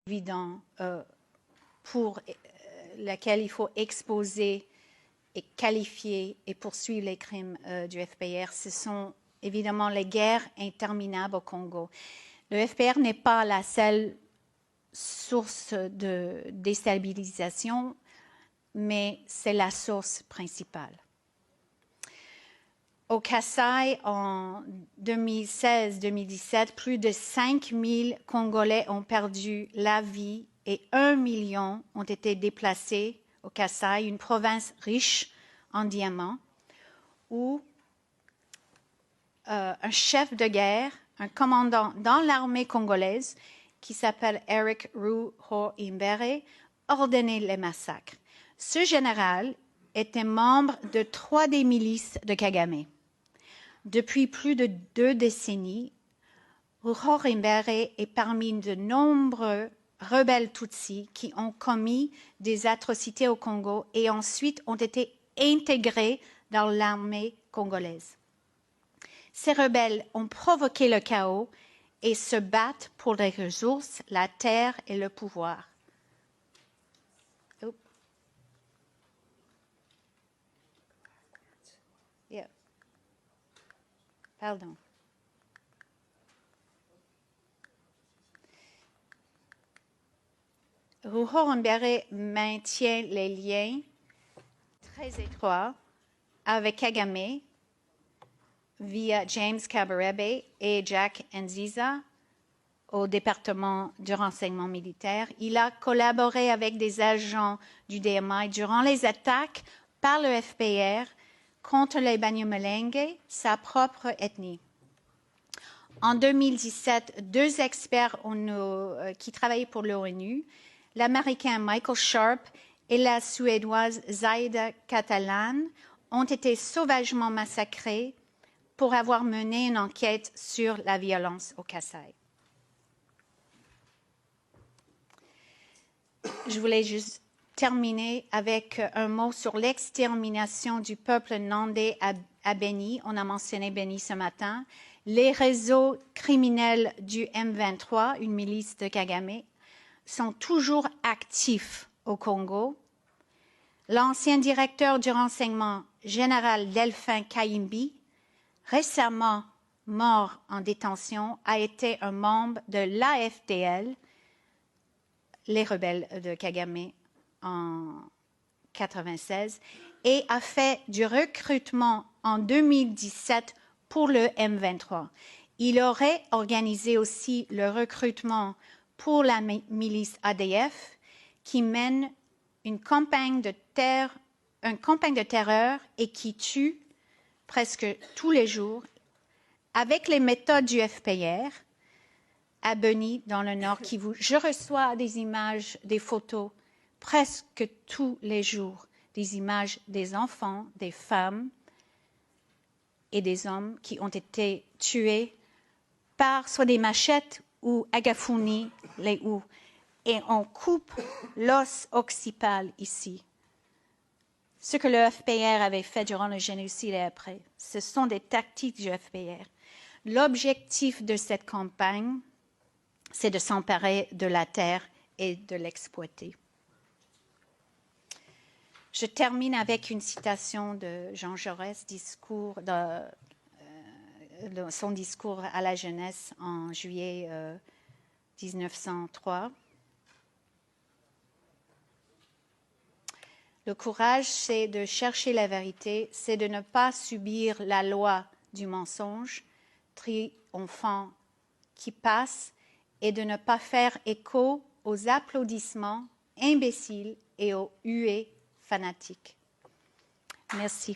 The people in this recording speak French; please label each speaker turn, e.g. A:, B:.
A: évident pour laquelle il faut exposer et qualifier et poursuivre les crimes du FPR. Ce sont évidemment les guerres interminables au Congo. Le FPR n'est pas la seule source de déstabilisation, mais c'est la source principale. Au Kasaï, en 2016-2017, plus de 5000 Congolais ont perdu la vie et 1 million ont été déplacés au Kasaï, une province riche en diamants, où un chef de guerre, un commandant dans l'armée congolaise, qui s'appelle Eric Ruhoimbere, ordonnait les massacres. Ce général était membre de 3 des milices de Kagame. Depuis plus de 2 décennies, Ruhoimbere est parmi de nombreux rebelles Tutsis qui ont commis des atrocités au Congo et ensuite ont été intégrés dans l'armée congolaise. Ces rebelles ont provoqué le chaos et se battent pour les ressources, la terre et le pouvoir. Pardon. Ruhoimbere maintient les liens très étroits avec Kagame via James Kabarebe et Jack Nziza au département du renseignement militaire. Il a collaboré avec des agents du DMI durant les attaques par le FPR contre les Banyamulenge, sa propre ethnie. En 2017, 2 experts qui travaillaient pour l'ONU, l'Américain Michael Sharp et la Suédoise Zaida Catalan, ont été sauvagement massacrés pour avoir mené une enquête sur la violence au Kasaï. Je voulais juste terminer avec un mot sur l'extermination du peuple nandais à Beni. On a mentionné Beni ce matin. Les réseaux criminels du M23, une milice de Kagame, sont toujours actifs au Congo. L'ancien directeur du renseignement général Delphin Kayimbi, récemment mort en détention, a été un membre de l'AFDL, les rebelles de Kagame, en 1996, et a fait du recrutement en 2017 pour le M23. Il aurait organisé aussi le recrutement pour la milice ADF qui mène une campagne de terreur et qui tue presque tous les jours avec les méthodes du FPR à Beni, dans le Nord Kivu. Je reçois des images, des photos presque tous les jours, des images des enfants, des femmes et des hommes qui ont été tués par soit des machettes ou agafuni, les houes. Et on coupe l'os occipal ici. Ce que le FPR avait fait durant le génocide et après, ce sont des tactiques du FPR. L'objectif de cette campagne, c'est de s'emparer de la terre et de l'exploiter. Je termine avec une citation de Jean Jaurès, son discours à la jeunesse en juillet 1903. Le courage, c'est de chercher la vérité, c'est de ne pas subir la loi du mensonge triomphant qui passe et de ne pas faire écho aux applaudissements imbéciles et aux huées fanatiques. Merci.